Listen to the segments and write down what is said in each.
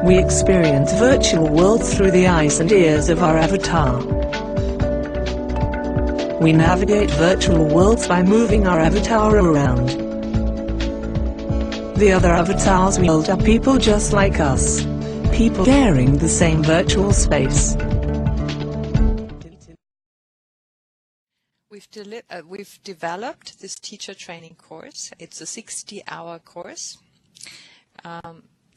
We experience virtual worlds through the eyes and ears of our avatar. We navigate virtual worlds by moving our avatar around. The other avatars we hold are people just like us. People sharing the same virtual space. We've developed this teacher training course. It's a 60-hour course.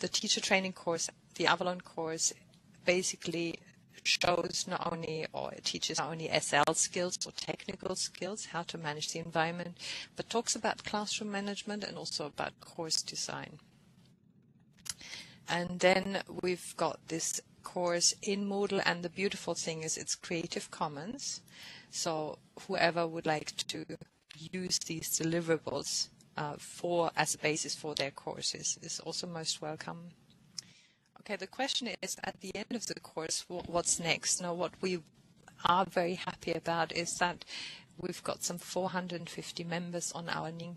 The teacher training course, the AVALON course, basically shows not only, or it teaches not only SL skills or technical skills, how to manage the environment, but talks about classroom management and also about course design. And then we've got this course in Moodle, and the beautiful thing is it's Creative Commons. So whoever would like to use these deliverables as a basis for their courses is also most welcome. Okay, the question is, at the end of the course, what's next? Now, what we are very happy about is that we've got some 450 members on our Ning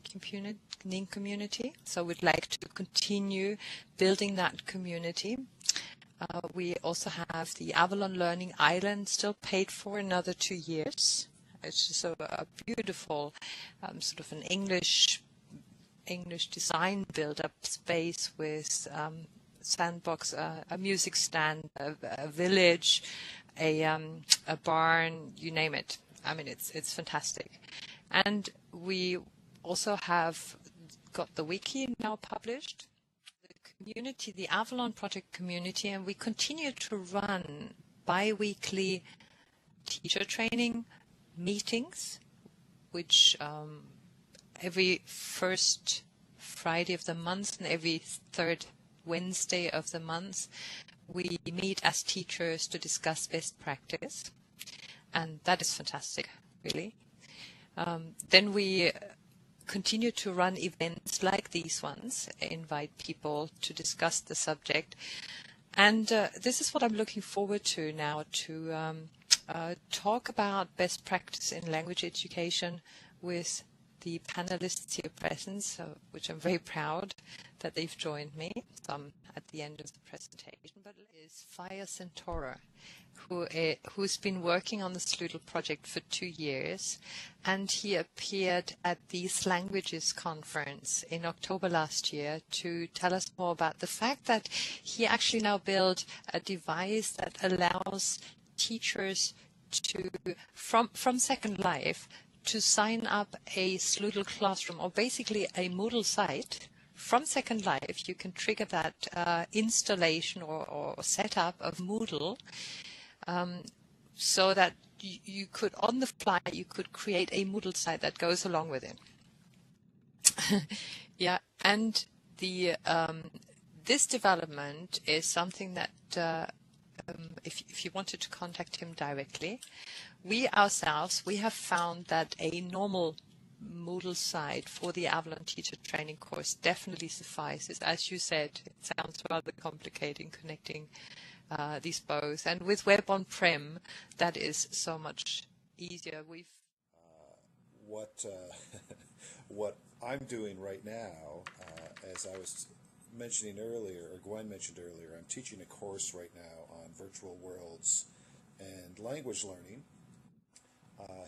community. So we'd like to continue building that community. We also have the AVALON Learning Island still paid for another 2 years. It's just a beautiful sort of an English design build-up space with sandbox, a music stand, a village, a barn, you name it. I mean, it's fantastic. And we also have got the wiki now published, the community, the AVALON project community, and we continue to run bi-weekly teacher training meetings, which every first Friday of the month and every third Wednesday of the month, we meet as teachers to discuss best practice, and that is fantastic, really. Then we continue to run events like these ones, invite people to discuss the subject, and this is what I'm looking forward to now, to talk about best practice in language education with the panelists here present, which I'm very proud that they've joined me. Some at the end of the presentation, but is Fire Centaura, who's been working on the Sloodle project for 2 years, and he appeared at the Languages conference in October last year to tell us more about the fact that he actually now built a device that allows teachers to, from Second Life, to sign up a Sloodle classroom, or basically a Moodle site. From Second Life, you can trigger that installation or setup of Moodle, so that you could, on the fly, you could create a Moodle site that goes along with it. Yeah, and the this development is something that if you wanted to contact him directly, we ourselves, we have found that a normal Moodle site for the AVALON teacher training course definitely suffices. As you said, it sounds rather complicated connecting these both, and with web on-prem, that is so much easier. We've what I'm doing right now, as I was mentioning earlier, or Gwen mentioned earlier, I'm teaching a course right now on virtual worlds and language learning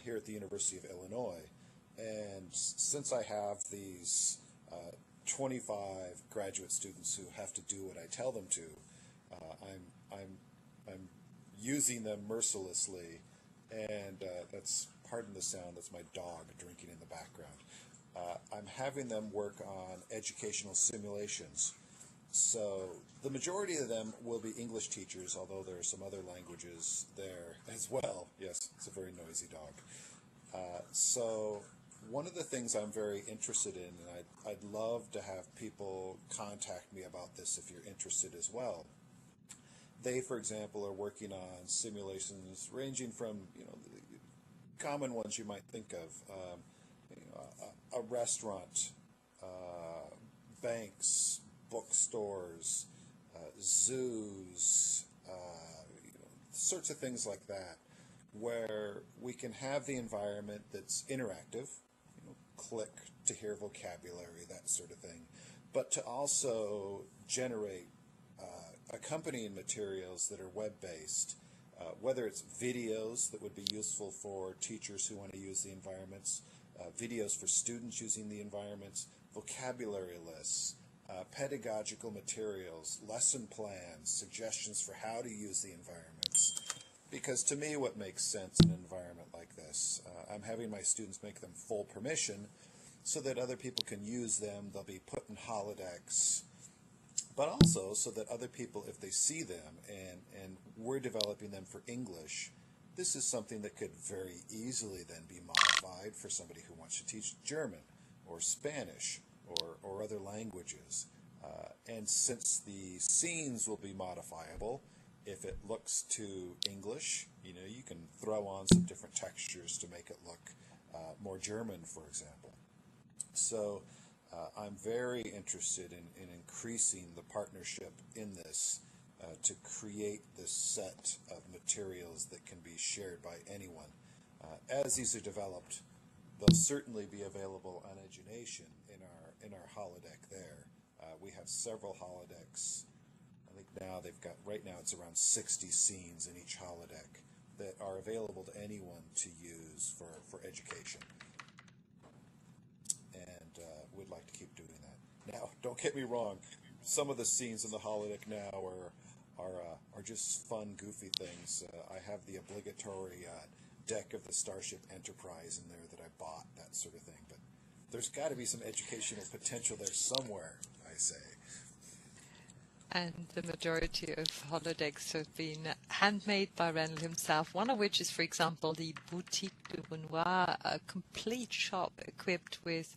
here at the University of Illinois. And since I have these 25 graduate students who have to do what I tell them to, I'm using them mercilessly, and that's, pardon the sound, that's my dog drinking in the background. I'm having them work on educational simulations. So the majority of them will be English teachers, although there are some other languages there as well. Yes, it's a very noisy dog. So one of the things I'm very interested in, and I'd love to have people contact me about this if you're interested as well. They, for example, are working on simulations ranging from, the common ones you might think of, a restaurant, banks, bookstores, zoos, sorts of things like that, where we can have the environment that's interactive, click to hear vocabulary, that sort of thing, but to also generate accompanying materials that are web-based, whether it's videos that would be useful for teachers who want to use the environments, videos for students using the environments, vocabulary lists, pedagogical materials, lesson plans, suggestions for how to use the environments. Because to me, what makes sense in an environment like this, I'm having my students make them full permission so that other people can use them. They'll be put in holodecks, but also so that other people, if they see them and we're developing them for English, this is something that could very easily then be modified for somebody who wants to teach German or Spanish or other languages. And since the scenes will be modifiable, if it looks too English, you know, you can throw on some different textures to make it look more German, for example. So I'm very interested in increasing the partnership in this to create this set of materials that can be shared by anyone. As these are developed, they'll certainly be available on Edunation in our holodeck there. We have several holodecks. I think now right now it's around 60 scenes in each holodeck that are available to anyone to use for education. And we'd like to keep doing that. Now, don't get me wrong, some of the scenes in the holodeck now are just fun, goofy things. I have the obligatory deck of the Starship Enterprise in there that I bought, that sort of thing. But there's got to be some educational potential there somewhere, I say. And the majority of holodecks have been handmade by Randall himself, one of which is, for example, the Boutique de Renoir, a complete shop equipped with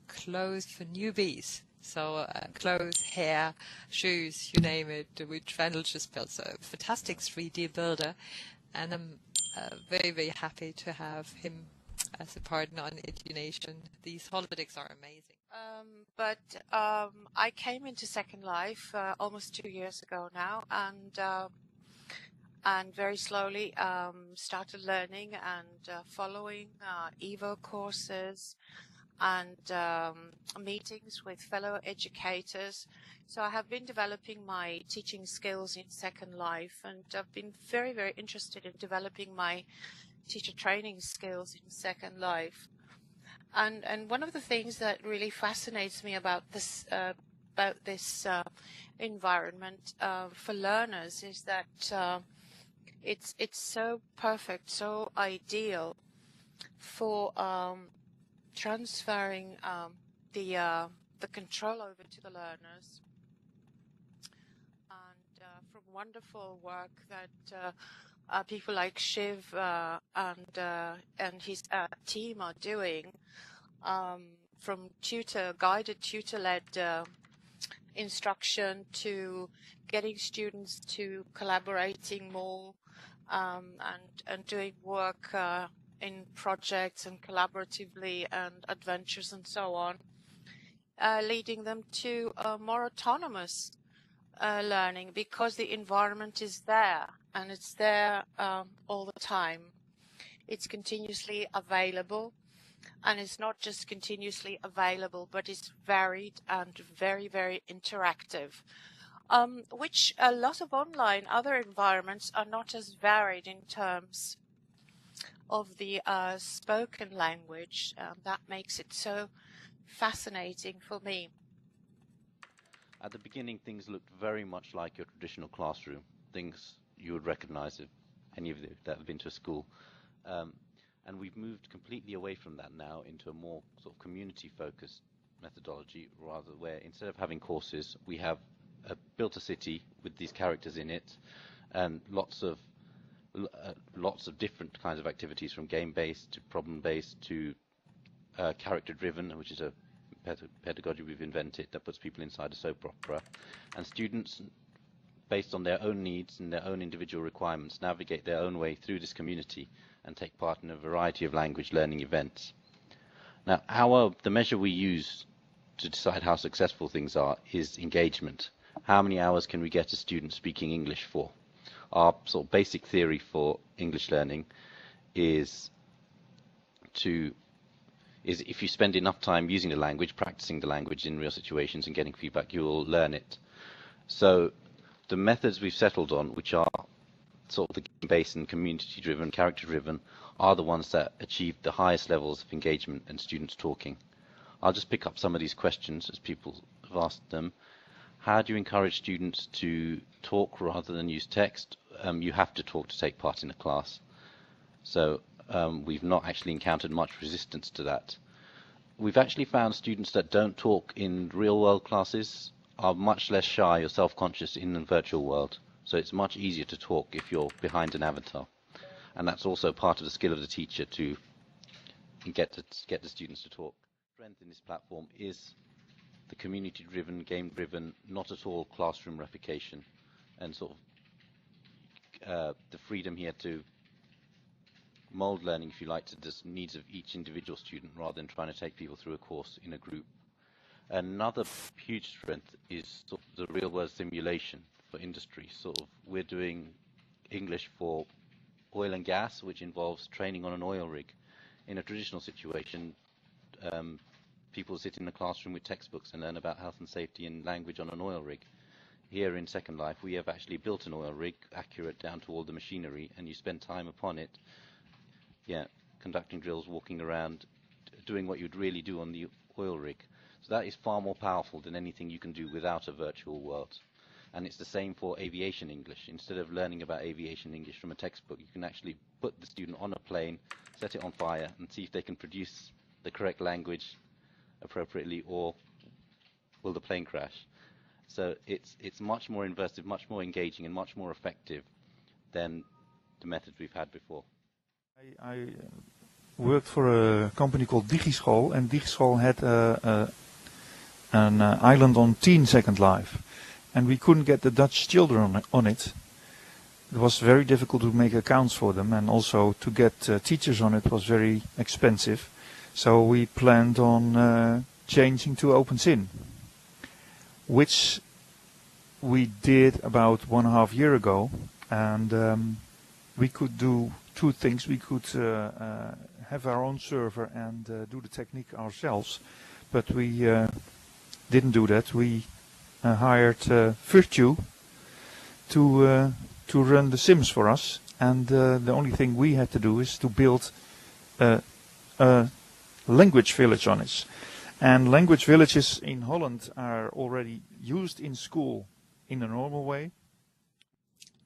clothes for newbies. So clothes, hair, shoes, you name it, which Randall just built. So a fantastic 3D builder. And I'm very, very happy to have him as a partner on Edunation. These holodecks are amazing. But I came into Second Life almost 2 years ago now, and very slowly started learning and following Evo courses and meetings with fellow educators. So I have been developing my teaching skills in Second Life, and I've been very, very interested in developing my teacher training skills in Second Life. And one of the things that really fascinates me about this environment for learners is that it's so perfect, so ideal for transferring the control over to the learners, and from wonderful work that people like Shiv and his team are doing, from guided tutor-led instruction to getting students to collaborating more and doing work in projects and collaboratively and adventures and so on, leading them to more autonomous learning, because the environment is there and it's there all the time. It's continuously available, and it's not just continuously available, but it's varied and very, very interactive, which a lot of other environments are not as varied in terms of the spoken language. That makes it so fascinating for me. At the beginning, things looked very much like your traditional classroom, things you would recognize if any of you that have been to a school. And we've moved completely away from that now into a more sort of community-focused methodology, rather where instead of having courses, we have built a city with these characters in it, and lots of different kinds of activities, from game-based to problem-based to character-driven, which is a pedagogy we've invented that puts people inside a soap opera, and students, based on their own needs and their own individual requirements, navigate their own way through this community and take part in a variety of language learning events. Now, the measure we use to decide how successful things are is engagement. How many hours can we get a student speaking English for? Our sort of basic theory for English learning is if you spend enough time using the language, practicing the language in real situations and getting feedback, you will learn it. So the methods we've settled on, which are sort of the game-based and community-driven, character-driven, are the ones that achieve the highest levels of engagement and students talking. I'll just pick up some of these questions as people have asked them. How do you encourage students to talk rather than use text? You have to talk to take part in a class. So we've not actually encountered much resistance to that. We've actually found students that don't talk in real-world classes are much less shy or self-conscious in the virtual world. So it's much easier to talk if you're behind an avatar. And that's also part of the skill of the teacher to get the students to talk. The strength in this platform is the community-driven, game-driven, not at all classroom replication, and sort of the freedom here to mold learning, if you like, to the needs of each individual student rather than trying to take people through a course in a group. Another huge strength is sort of the real-world simulation for industry. Sort of we're doing English for oil and gas, which involves training on an oil rig. In a traditional situation, people sit in the classroom with textbooks and learn about health and safety and language on an oil rig. Here in Second Life, we have actually built an oil rig, accurate down to all the machinery, and you spend time upon it, conducting drills, walking around, doing what you'd really do on the oil rig. So that is far more powerful than anything you can do without a virtual world. And it's the same for aviation English. Instead of learning about aviation English from a textbook, you can actually put the student on a plane, set it on fire, and see if they can produce the correct language appropriately, or will the plane crash. So it's much more immersive, much more engaging, and much more effective than the methods we've had before. I worked for a company called Digischool, and Digischool had an island on Teen Second Life, and we couldn't get the Dutch children on it. It was very difficult to make accounts for them, and also to get teachers on it was very expensive. So we planned on changing to OpenSyn, which we did about 1.5 years ago, and we could do two things. We could have our own server and do the technique ourselves, but we didn't do that. We hired Virtue to run the sims for us, and the only thing we had to do is to build a language village on it. And language villages in Holland are already used in school in a normal way.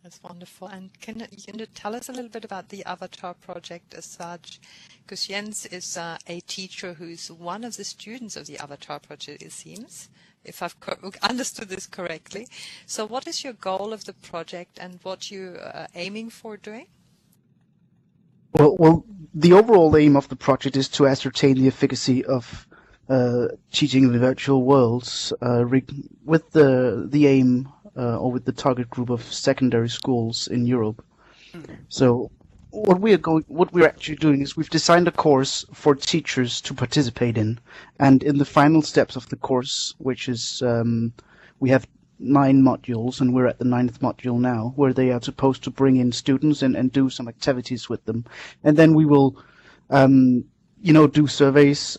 That's wonderful. And can you tell us a little bit about the Avatar project as such? Because Jens is a teacher who's one of the students of the Avatar project, it seems, if I've understood this correctly. So what is your goal of the project and what you're aiming for doing? Well, the overall aim of the project is to ascertain the efficacy of teaching in the virtual worlds with the aim or with the target group of secondary schools in Europe. So what we're actually doing is we've designed a course for teachers to participate in, and in the final steps of the course, which is we have 9 modules, and we're at the 9th module now, where they are supposed to bring in students and do some activities with them, and then we will do surveys,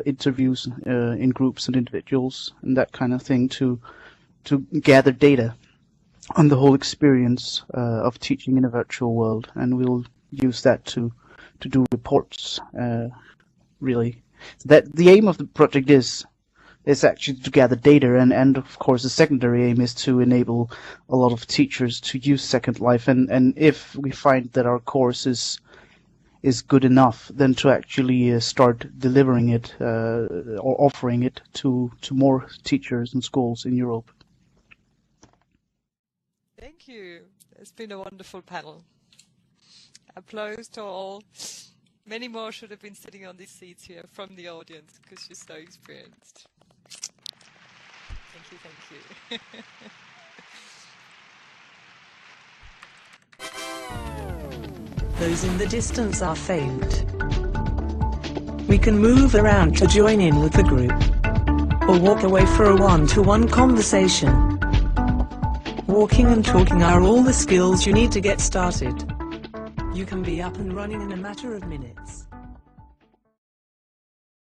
interviews in groups and individuals, and that kind of thing to gather data on the whole experience of teaching in a virtual world, and we'll use that to do reports. Really, that the aim of the project is actually to gather data, and of course the secondary aim is to enable a lot of teachers to use Second Life, and if we find that our course is good enough, then to actually start delivering it or offering it to more teachers and schools in Europe. Thank you. It's been a wonderful panel. Applause to all. Many more should have been sitting on these seats here from the audience because you're so experienced. Thank you. Those in the distance are faint. We can move around to join in with the group, or walk away for a one-to-one conversation. Walking and talking are all the skills you need to get started. You can be up and running in a matter of minutes.